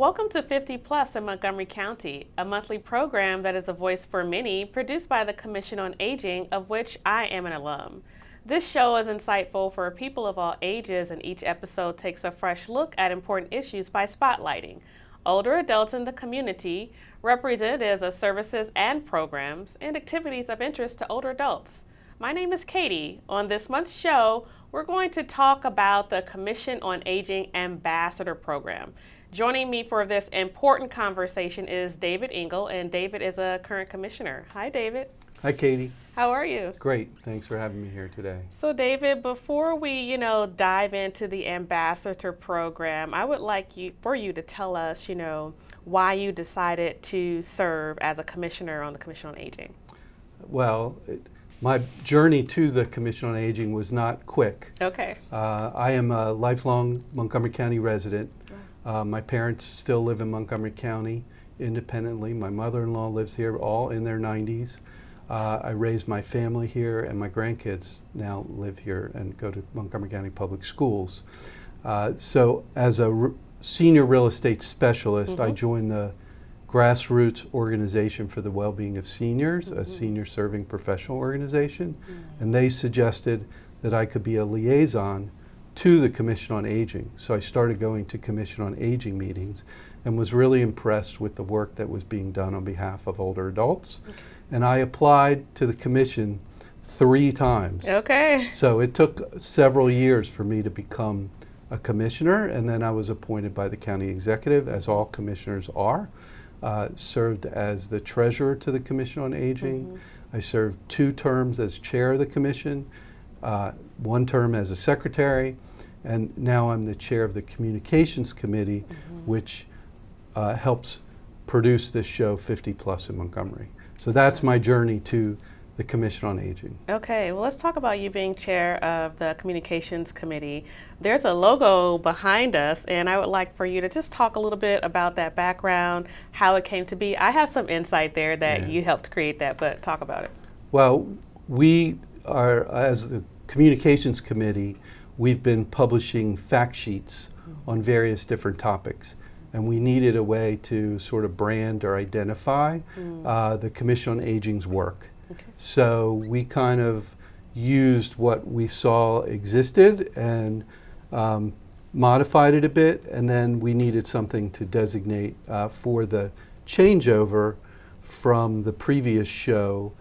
Welcome to 50 Plus in Montgomery County, a monthly program that is a voice for many, produced by the Commission on Aging, of which I am an alum. This show is insightful for people of all ages, and each episode takes a fresh look at important issues by spotlighting older adults in the community, representatives of services and programs, and activities of interest to older adults. My name is Katie. On this month's show, we're going to talk about the Commission on Aging Ambassador Program. Joining me for this important conversation is David Engel, and David is a current commissioner. Hi, David. Hi, Katie. How are you? Great. Thanks for having me here today. So, David, before we, dive into the Ambassador Program, I would like for you to tell us, why you decided to serve as a commissioner on the Commission on Aging. Well, my journey to the Commission on Aging was not quick. Okay. I am a lifelong Montgomery County resident. My parents still live in Montgomery County independently. My mother-in-law lives here, all in their 90s. I raised my family here, and my grandkids now live here and go to Montgomery County Public Schools. So as a senior real estate specialist, I joined the grassroots organization for the well-being of seniors, a senior serving professional organization, and they suggested that I could be a liaison to the Commission on Aging. So I started going to Commission on Aging meetings and was really impressed with the work that was being done on behalf of older adults. Okay. And I applied to the commission 3 times. Okay. So it took several years for me to become a commissioner, and then I was appointed by the county executive, as all commissioners are. Served as the treasurer to the Commission on Aging. I served 2 terms as chair of the commission, 1 term as a secretary, and now I'm the chair of the communications committee, which helps produce this show 50 Plus in Montgomery. So that's my journey to the Commission on Aging. Okay, well, let's talk about you being chair of the communications committee. There's a logo behind us, and I would like for you to just talk a little bit about that background, how it came to be. I have some insight there that you helped create that, but talk about it. Well, we are, as the communications committee, we've been publishing fact sheets on various different topics. And we needed a way to sort of brand or identify the Commission on Aging's work. Okay. So we kind of used what we saw existed and modified it a bit, and then we needed something to designate for the changeover from the previous show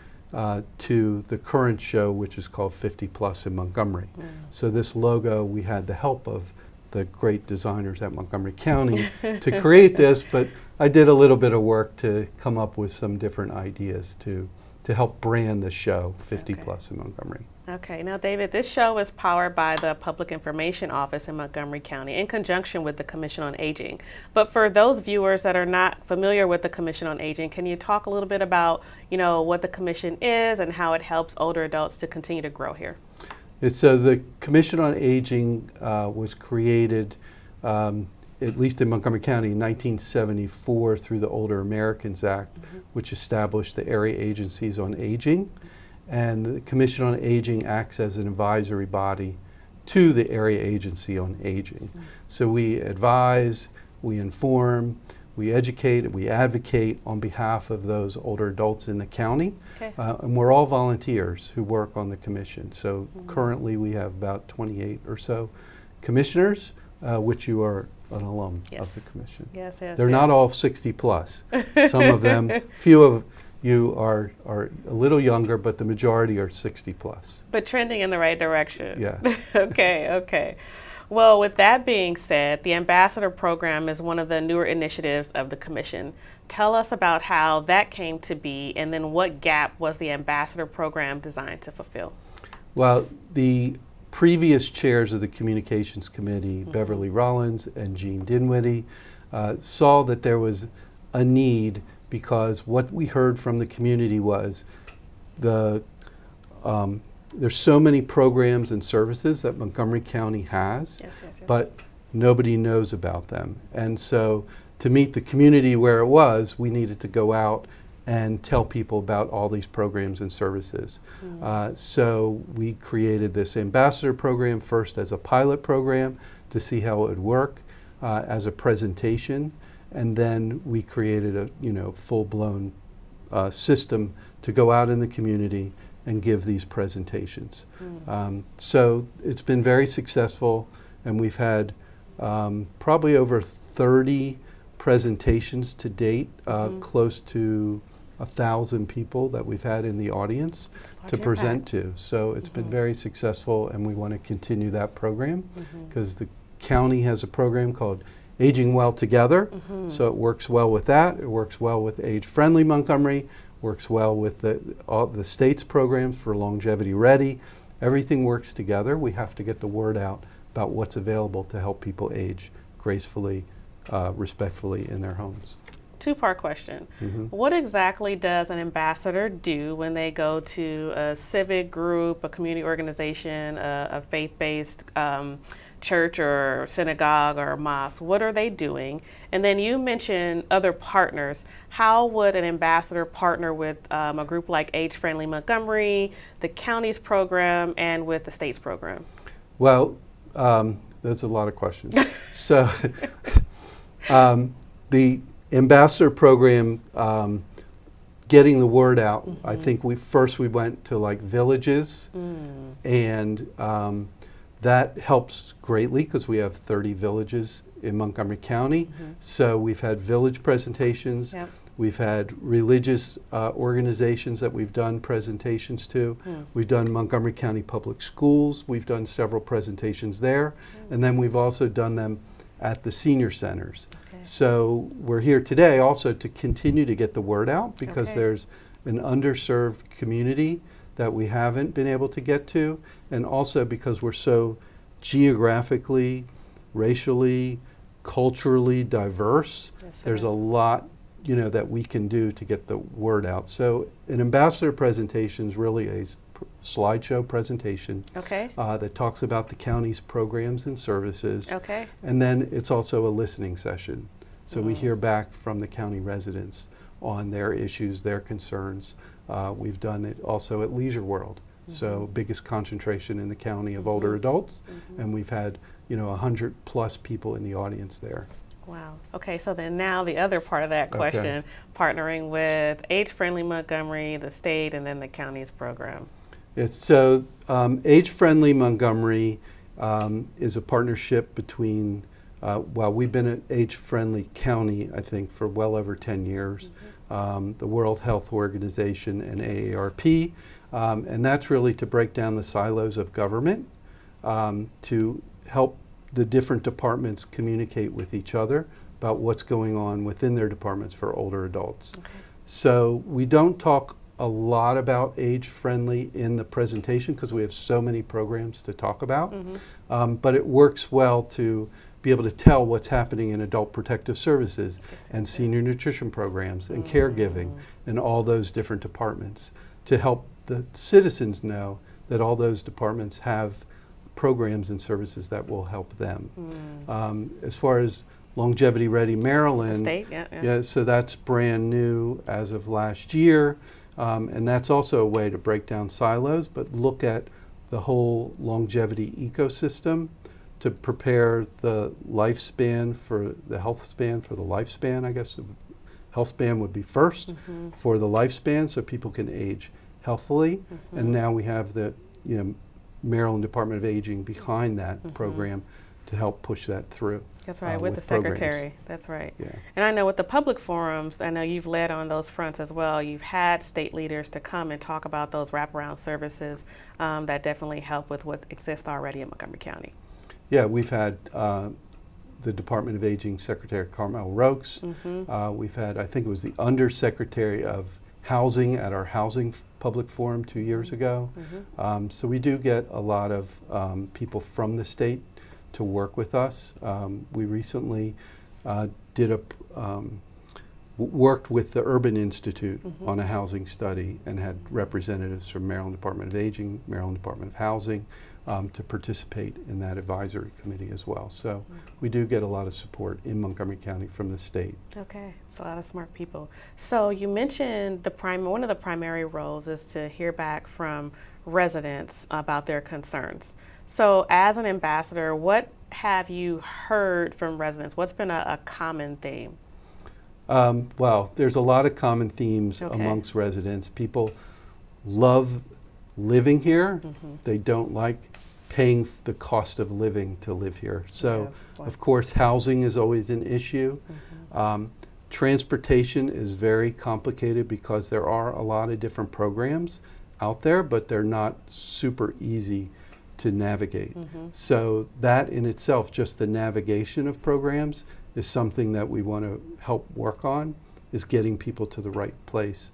to the current show, which is called 50 Plus in Montgomery. So this logo, we had the help of the great designers at Montgomery County to create this, but I did a little bit of work to come up with some different ideas to help brand the show 50 Plus in Montgomery. Okay, now David, this show is powered by the Public Information Office in Montgomery County in conjunction with the Commission on Aging. But for those viewers that are not familiar with the Commission on Aging, can you talk a little bit about, what the commission is and how it helps older adults to continue to grow here? So the Commission on Aging was created, at least in Montgomery County, in 1974 through the Older Americans Act, which established the area agencies on aging. And the Commission on Aging acts as an advisory body to the area agency on aging. So we advise, we inform, we educate, and we advocate on behalf of those older adults in the county. Okay. And we're all volunteers who work on the commission. So currently we have about 28 or so commissioners, which you are an alum of the commission. Yes. They're not all 60 plus. Some of them, few of you are a little younger, but the majority are 60 plus. But trending in the right direction. Yeah. Okay. Well, with that being said, the Ambassador Program is one of the newer initiatives of the Commission. Tell us about how that came to be, and then what gap was the Ambassador Program designed to fulfill? Well, the previous chairs of the Communications Committee, Beverly Rollins and Jean Dinwiddie, saw that there was a need because what we heard from the community was there's so many programs and services that Montgomery County has, but nobody knows about them. And so to meet the community where it was, we needed to go out and tell people about all these programs and services. So we created this ambassador program first as a pilot program to see how it would work, as a presentation, and then we created a full-blown system to go out in the community and give these presentations. So it's been very successful, and we've had probably over 30 presentations to date, close to 1,000 people that we've had in the audience to present to. So it's been very successful, and we want to continue that program because the county has a program called Aging Well Together. So it works well with that. It works well with Age Friendly Montgomery, works well with all the state's programs for Longevity Ready. Everything works together. We have to get the word out about what's available to help people age gracefully, respectfully in their homes. Two-part question. What exactly does an ambassador do when they go to a civic group, a community organization, a faith-based church or synagogue or mosque? What are they doing? And then you mentioned other partners. How would an ambassador partner with a group like Age Friendly Montgomery, the county's program, and with the state's program? Well, there's a lot of questions. So the ambassador program, getting the word out, I think we went to like villages, and that helps greatly because we have 30 villages in Montgomery County. So we've had village presentations. We've had religious organizations that we've done presentations to. We've done Montgomery County Public Schools. We've done several presentations there. And then we've also done them at the senior centers. So we're here today also to continue to get the word out because there's an underserved community that we haven't been able to get to, and also because we're so geographically, racially, culturally diverse. There's a lot that we can do to get the word out. So an ambassador presentation is really a slideshow presentation that talks about the county's programs and services. And then it's also a listening session. So we hear back from the county residents on their issues, their concerns. We've done it also at Leisure World. So biggest concentration in the county of older adults. And we've had 100 plus people in the audience there. Wow. Okay, so then now the other part of that question, partnering with Age Friendly Montgomery, the state, and then the county's program. Yes, so Age Friendly Montgomery is a partnership between, we've been at Age Friendly County, I think, for well over 10 years, the World Health Organization and AARP, and that's really to break down the silos of government, to help the different departments communicate with each other about what's going on within their departments for older adults. So we don't talk a lot about age friendly in the presentation because we have so many programs to talk about, but it works well to be able to tell what's happening in adult protective services and senior nutrition programs and caregiving and all those different departments to help the citizens know that all those departments have programs and services that will help them. As far as Longevity Ready Maryland, so that's brand new as of last year, and that's also a way to break down silos, but look at the whole longevity ecosystem to prepare the lifespan for the health span for the lifespan. I guess the health span would be first for the lifespan so people can age healthily, and now we have the Maryland Department of Aging behind that program to help push that through. That's right, with the secretary. That's right. And I know with the public forums, I know you've led on those fronts as well. You've had state leaders to come and talk about those wraparound services that definitely help with what exists already in Montgomery County. Yeah, we've had the Department of Aging Secretary Carmel Rokes. We've had, I think it was the Undersecretary of Housing at our housing public forum 2 years ago. So we do get a lot of people from the state to work with us. We recently worked with the Urban Institute on a housing study and had representatives from Maryland Department of Aging, Maryland Department of Housing to participate in that advisory committee as well. So we do get a lot of support in Montgomery County from the state. Okay, it's a lot of smart people. So you mentioned one of the primary roles is to hear back from residents about their concerns. So as an ambassador, what have you heard from residents? What's been a common theme? Well, there's a lot of common themes amongst residents. People love living here. They don't like paying the cost of living to live here. So, of course, housing is always an issue. Transportation is very complicated because there are a lot of different programs out there, but they're not super easy to navigate. So that in itself, just the navigation of programs, is something that we want to help work on, is getting people to the right place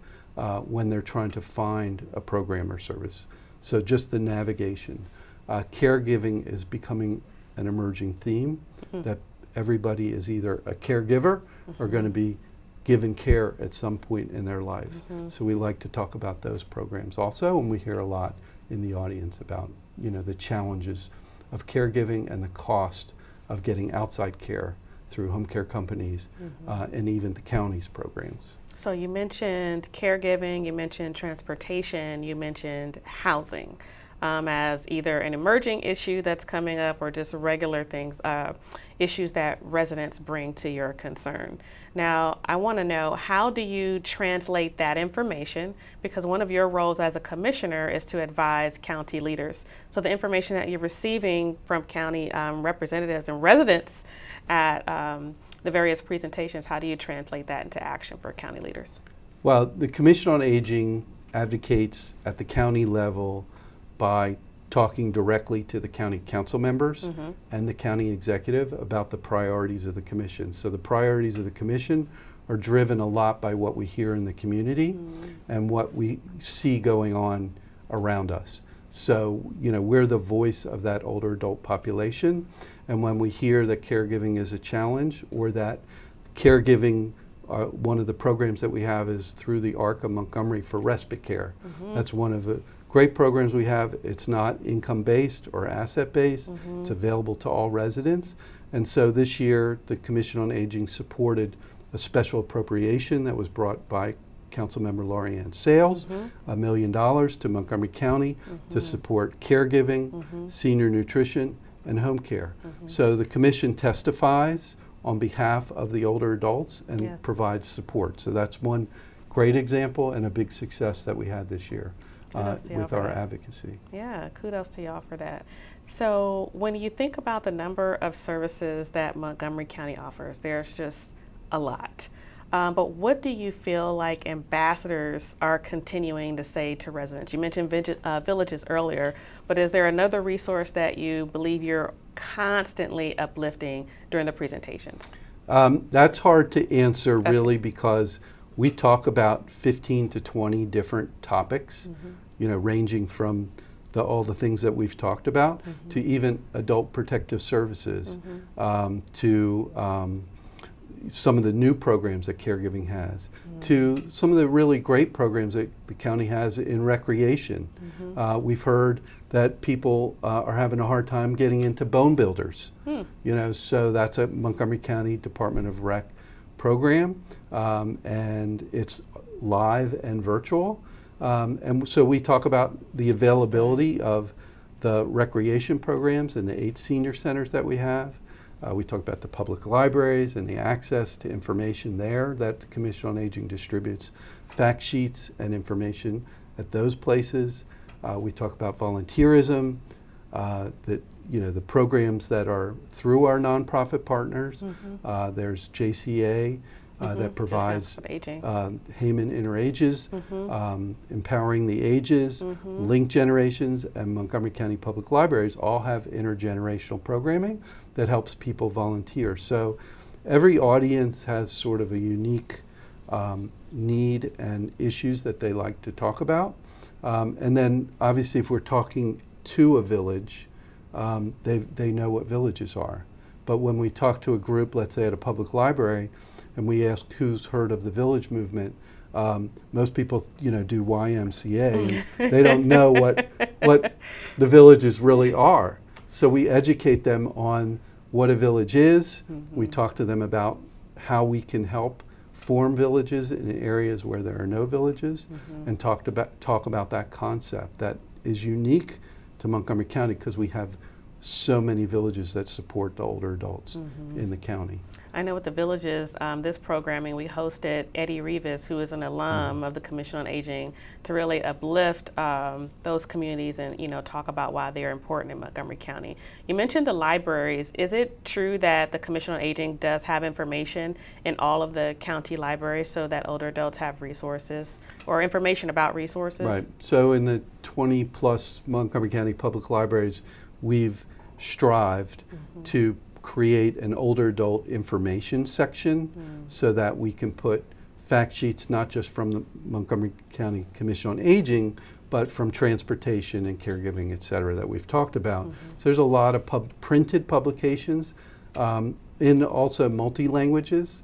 when they're trying to find a program or service. So just the navigation. Caregiving is becoming an emerging theme, that everybody is either a caregiver or going to be given care at some point in their life. So we like to talk about those programs also, and we hear a lot in the audience about, you know, the challenges of caregiving and the cost of getting outside care through home care companies and even the county's programs. So you mentioned caregiving, you mentioned transportation, you mentioned housing as either an emerging issue that's coming up or just regular things, issues that residents bring to your concern. Now, I want to know, how do you translate that information? Because one of your roles as a commissioner is to advise county leaders. So the information that you're receiving from county representatives and residents at the various presentations, how do you translate that into action for county leaders? Well, the Commission on Aging advocates at the county level by talking directly to the county council members and the county executive about the priorities of the commission. So the priorities of the commission are driven a lot by what we hear in the community and what we see going on around us. So, you know, we're the voice of that older adult population, and when we hear that caregiving is a challenge, or that caregiving, one of the programs that we have is through the ARC of Montgomery for respite care. That's one of the great programs we have. It's not income-based or asset-based. It's available to all residents. And so this year, the Commission on Aging supported a special appropriation that was brought by Councilmember Lori Ann Sales, $1 million to Montgomery County to support caregiving, senior nutrition, and home care. So the Commission testifies on behalf of the older adults and provides support. So that's one great example and a big success that we had this year with our advocacy. Yeah, kudos to y'all for that. So when you think about the number of services that Montgomery County offers, there's just a lot. But what do you feel like ambassadors are continuing to say to residents? You mentioned villages earlier, but is there another resource that you believe you're constantly uplifting during the presentations? That's hard to answer really, because we talk about 15 to 20 different topics, you know, ranging from all the things that we've talked about to even adult protective services, to some of the new programs that caregiving has, to some of the really great programs that the county has in recreation. We've heard that people are having a hard time getting into bone builders, you know, so that's a Montgomery County Department of Rec program, and it's live and virtual. And so we talk about the availability of the recreation programs in the 8 senior centers that we have. We talk about the public libraries and the access to information there that the Commission on Aging distributes, fact sheets and information at those places. We talk about volunteerism, that, you know, the programs that are through our nonprofit partners. There's JCA that provides Heyman Interages, Empowering the Ages, Link Generations, and Montgomery County Public Libraries all have intergenerational programming that helps people volunteer. So every audience has sort of a unique need and issues that they like to talk about. And then obviously if we're talking to a village, they know what villages are. But when we talk to a group, let's say at a public library, and we ask who's heard of the village movement, most people, you know, do YMCA. They don't know what the villages really are. So we educate them on what a village is. We talk to them about how we can help form villages in areas where there are no villages, and talk about that concept that is unique to Montgomery County, because we have so many villages that support the older adults in the county. I know with the villages, this programming, we hosted Eddie Rivas, who is an alum of the Commission on Aging, to really uplift those communities and, talk about why they are important in Montgomery County. You mentioned the libraries. Is it true that the Commission on Aging does have information in all of the county libraries so that older adults have resources or information about resources? Right. So in the 20 plus Montgomery County public libraries, we've strived to create an older adult information section so that we can put fact sheets not just from the Montgomery County Commission on Aging, but from transportation and caregiving, et cetera, that we've talked about. So there's a lot of printed publications in also multi-languages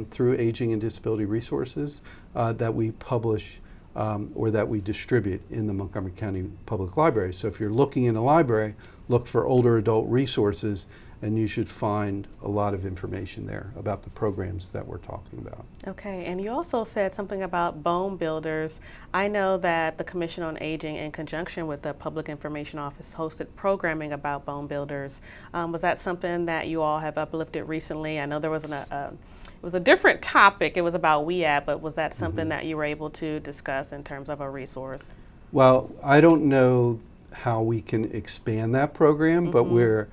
through Aging and Disability Resources that we publish or that we distribute in the Montgomery County Public Library. So if you're looking in a library, look for older adult resources, and you should find a lot of information there about the programs that we're talking about. Okay, and you also said something about bone builders. I know that the Commission on Aging, in conjunction with the Public Information Office, hosted programming about bone builders. Was that something that you all have uplifted recently? I know there was it was a different topic. It was about WEAP, but was that something that you were able to discuss in terms of a resource? Well, I don't know how we can expand that program, but we're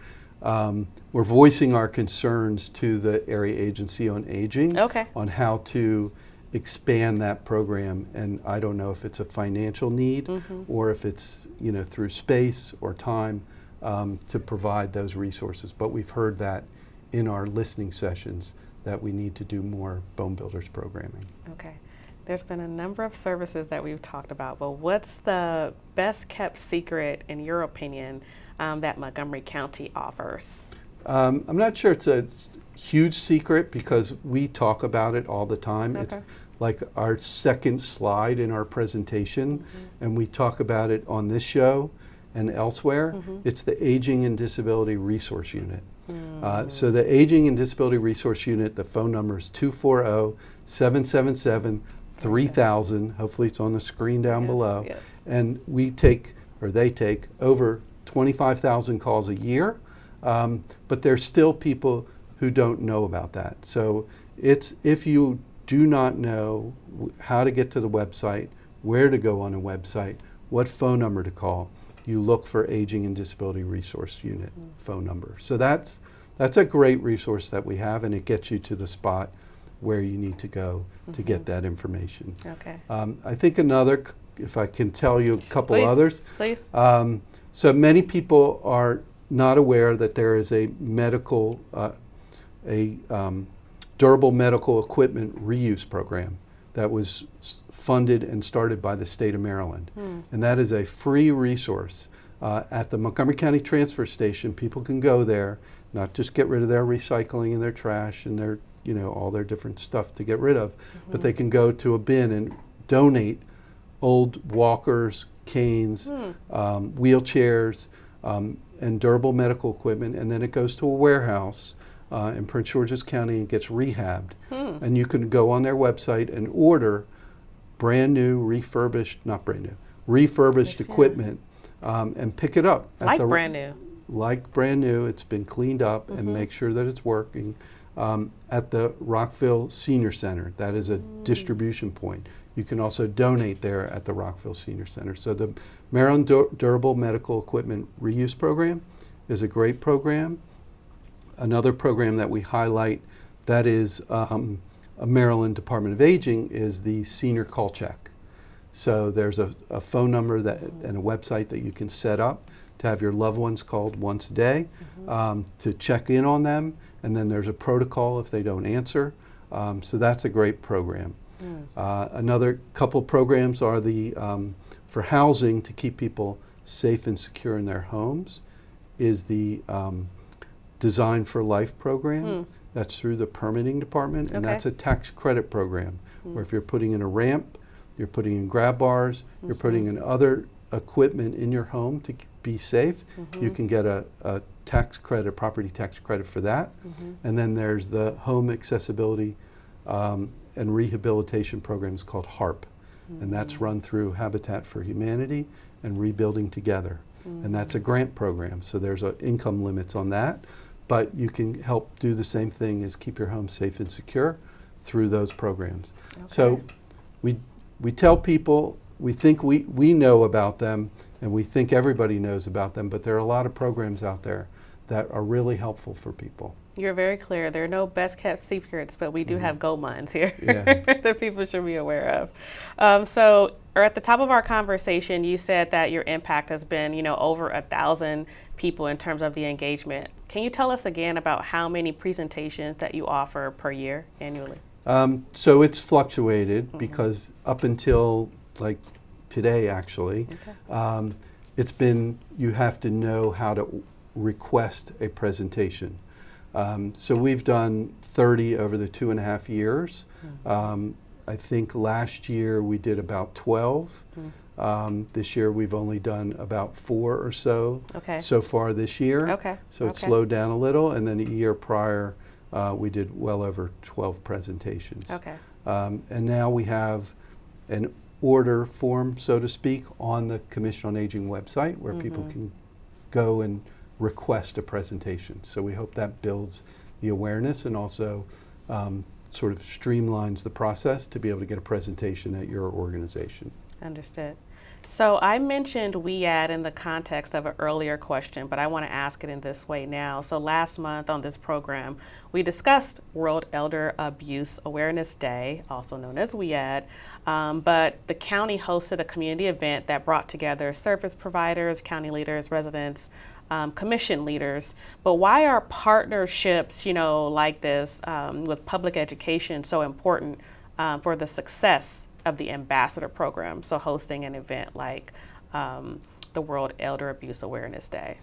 voicing our concerns to the Area Agency on Aging on how to expand that program. And I don't know if it's a financial need or if it's through space or time to provide those resources. But we've heard that in our listening sessions that we need to do more bone builders programming. Okay. There's been a number of services that we've talked about, but what's the best kept secret, in your opinion, that Montgomery County offers? I'm not sure it's a huge secret because we talk about it all the time. Okay. It's like our second slide in our presentation, and we talk about it on this show and elsewhere. It's the Aging and Disability Resource Unit. So the Aging and Disability Resource Unit, the phone number is 240-777-3000. Hopefully it's on the screen down below. Yes. And they take over 25,000 calls a year, but there's still people who don't know about that. So if you do not know how to get to the website, where to go on a website, what phone number to call, you look for Aging and Disability Resource Unit phone number. So that's a great resource that we have, and it gets you to the spot where you need to go to get that information. Okay. I think another, if I can tell you a couple others. Please. So many people are not aware that there is a durable medical equipment reuse program that was funded and started by the state of Maryland. And that is a free resource. At the Montgomery County Transfer Station, people can go there, not just get rid of their recycling and their trash and their, all their different stuff to get rid of, but they can go to a bin and donate old walkers, canes, wheelchairs, and durable medical equipment, and then it goes to a warehouse in Prince George's County and gets rehabbed. And you can go on their website and order refurbished equipment and pick it up. Brand new. Like brand new, it's been cleaned up and make sure that it's working at the Rockville Senior Center. That is a distribution point. You can also donate there at the Rockville Senior Center. So the Maryland Durable Medical Equipment Reuse Program is a great program. Another program that we highlight that is a Maryland Department of Aging is the Senior Call Check. So there's a phone number and a website that you can set up to have your loved ones called once a day to check in on them, and then there's a protocol if they don't answer. So that's a great program. Another couple programs are the for housing to keep people safe and secure in their homes is the Design for Life program. That's through the permitting department, and that's a tax credit program where if you're putting in a ramp, you're putting in grab bars, you're putting in other equipment in your home to be safe, you can get a tax credit, property tax credit for that. And then there's the home accessibility and rehabilitation programs called HARP, and that's run through Habitat for Humanity and Rebuilding Together. and that's a grant program. So there's income limits on that, but you can help do the same thing as keep your home safe and secure through those programs. Okay. So we tell people, we think we know about them, and we think everybody knows about them, but there are a lot of programs out there that are really helpful for people. You're very clear. There are no best kept secrets, but we do have gold mines here that people should be aware of. So at the top of our conversation, you said that your impact has been, over 1,000 people in terms of the engagement. Can you tell us again about how many presentations that you offer per year annually? So it's fluctuated because up until like today, actually, it's been, you have to know how to request a presentation. So we've done 30 over the 2.5 years. I think last year we did about 12. This year we've only done about 4 or so so far this year. So it's slowed down a little, and then a year prior we did well over 12 presentations. And now we have an order form, so to speak, on the Commission on Aging website where people can go and request a presentation. So we hope that builds the awareness and also sort of streamlines the process to be able to get a presentation at your organization. Understood. So I mentioned WEAD in the context of an earlier question, but I want to ask it in this way now. So last month on this program, we discussed World Elder Abuse Awareness Day, also known as WEAD, but the county hosted a community event that brought together service providers, county leaders, residents, commission leaders. But why are partnerships, like this with public education so important for the success of the ambassador program? So hosting an event like the World Elder Abuse Awareness Day.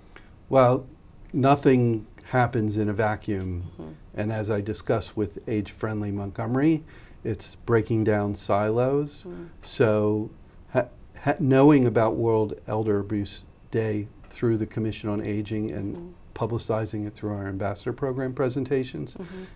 Well, nothing happens in a vacuum. And as I discussed with Age Friendly Montgomery, it's breaking down silos. So knowing about World Elder Abuse Day through the Commission on Aging and publicizing it through our ambassador program presentations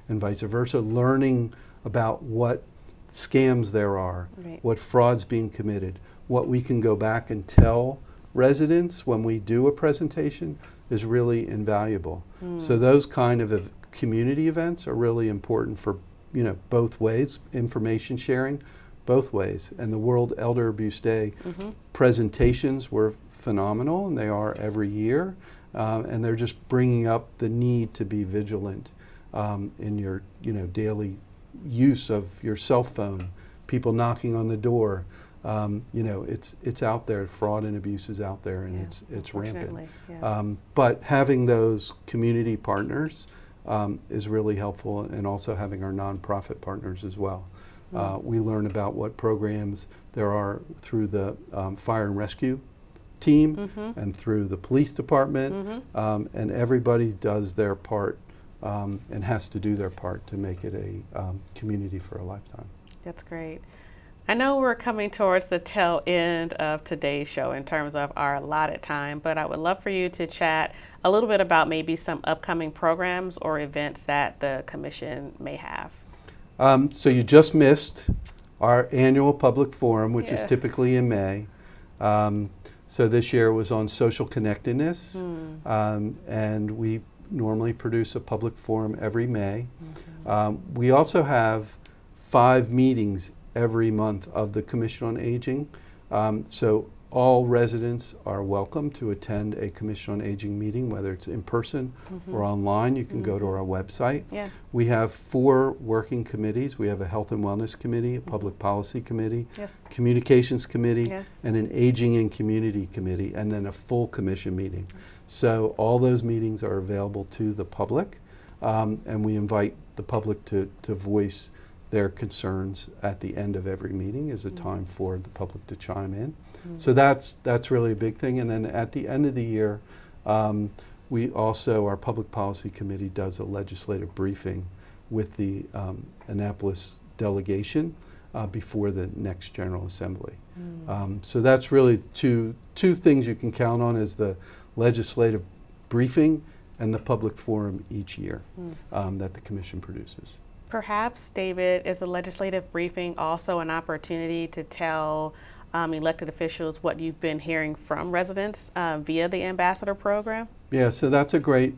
and vice versa, learning about what scams there are, what fraud's being committed, what we can go back and tell residents when we do a presentation is really invaluable. So those kind of community events are really important for both ways, information sharing both ways. And the World Elder Abuse Day presentations were phenomenal, and they are every year, and they're just bringing up the need to be vigilant in your daily use of your cell phone, people knocking on the door. It's out there. Fraud and abuse is out there, and it's rampant. But having those community partners is really helpful, and also having our nonprofit partners as well. We learn about what programs there are through the fire and rescue team and through the police department, and everybody does their part and has to do their part to make it a community for a lifetime. That's great. I know we're coming towards the tail end of today's show in terms of our allotted time, but I would love for you to chat a little bit about maybe some upcoming programs or events that the Commission may have. So you just missed our annual public forum, which is typically in May. So this year was on social connectedness, and we normally produce a public forum every May. We also have 5 meetings every month of the Commission on Aging. So all residents are welcome to attend a Commission on Aging meeting, whether it's in person or online. You can go to our website. We have 4 working committees. We have a Health and Wellness Committee, a Public Policy Committee, Communications Committee, and an Aging and Community Committee, and then a full Commission meeting. So all those meetings are available to the public, and we invite the public to voice their concerns at the end of every meeting as a time for the public to chime in. So that's really a big thing. And then at the end of the year, we also, our Public Policy Committee does a legislative briefing with the Annapolis delegation before the next General Assembly. So that's really two things you can count on, is the legislative briefing and the public forum each year that the Commission produces. Perhaps, David, is the legislative briefing also an opportunity to tell elected officials what you've been hearing from residents via the ambassador program? Yeah, so that's a great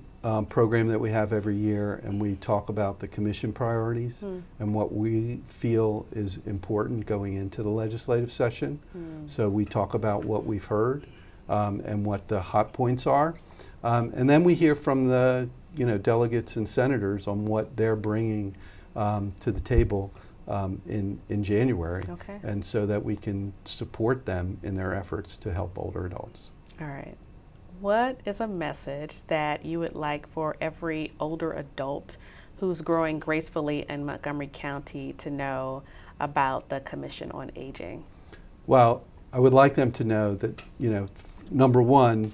program that we have every year, and we talk about the commission priorities and what we feel is important going into the legislative session. So we talk about what we've heard and what the hot points are, and then we hear from the delegates and senators on what they're bringing to the table in January, and so that we can support them in their efforts to help older adults. All right. What is a message that you would like for every older adult who's growing gracefully in Montgomery County to know about the Commission on Aging? Well, I would like them to know that, number one,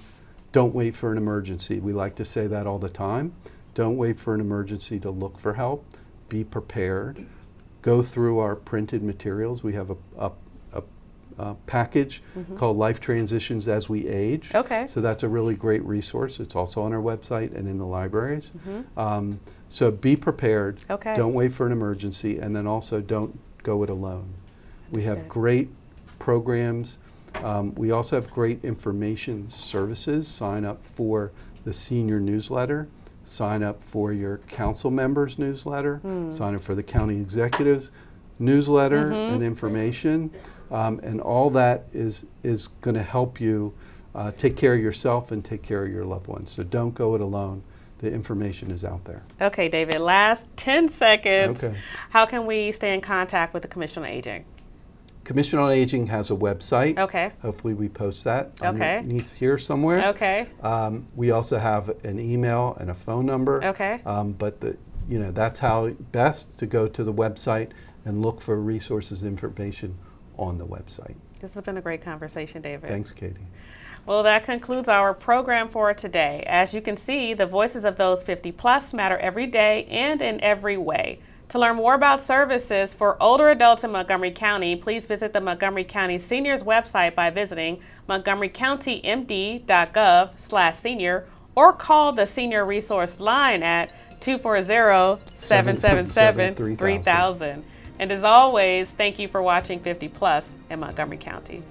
don't wait for an emergency. We like to say that all the time. Don't wait for an emergency to look for help. Be prepared. Go through our printed materials. We have a package called Life Transitions as We Age. Okay. So that's a really great resource. It's also on our website and in the libraries. So be prepared. Okay. Don't wait for an emergency, and then also don't go it alone. We have great programs. We also have great information services. Sign up for the senior newsletter. Sign up for your council members newsletter. Sign up for the county executives newsletter and information. And all that is going to help you take care of yourself and take care of your loved ones. So don't go it alone. The information is out there. Okay, David, last 10 seconds. Okay. How can we stay in contact with the Commission on Aging? Commission on Aging has a website. Okay. Hopefully we post that Okay. underneath here somewhere. Okay. We also have an email and a phone number. Okay. But that's how best to go to the website and look for resources and information on the website. This has been a great conversation, David. Thanks, Katie. Well, that concludes our program for today. As you can see, the voices of those 50 plus matter every day and in every way. To learn more about services for older adults in Montgomery County, please visit the Montgomery County Seniors website by visiting montgomerycountymd.gov/senior or call the Senior Resource Line at 240-777-3000. And as always, thank you for watching 50 Plus in Montgomery County.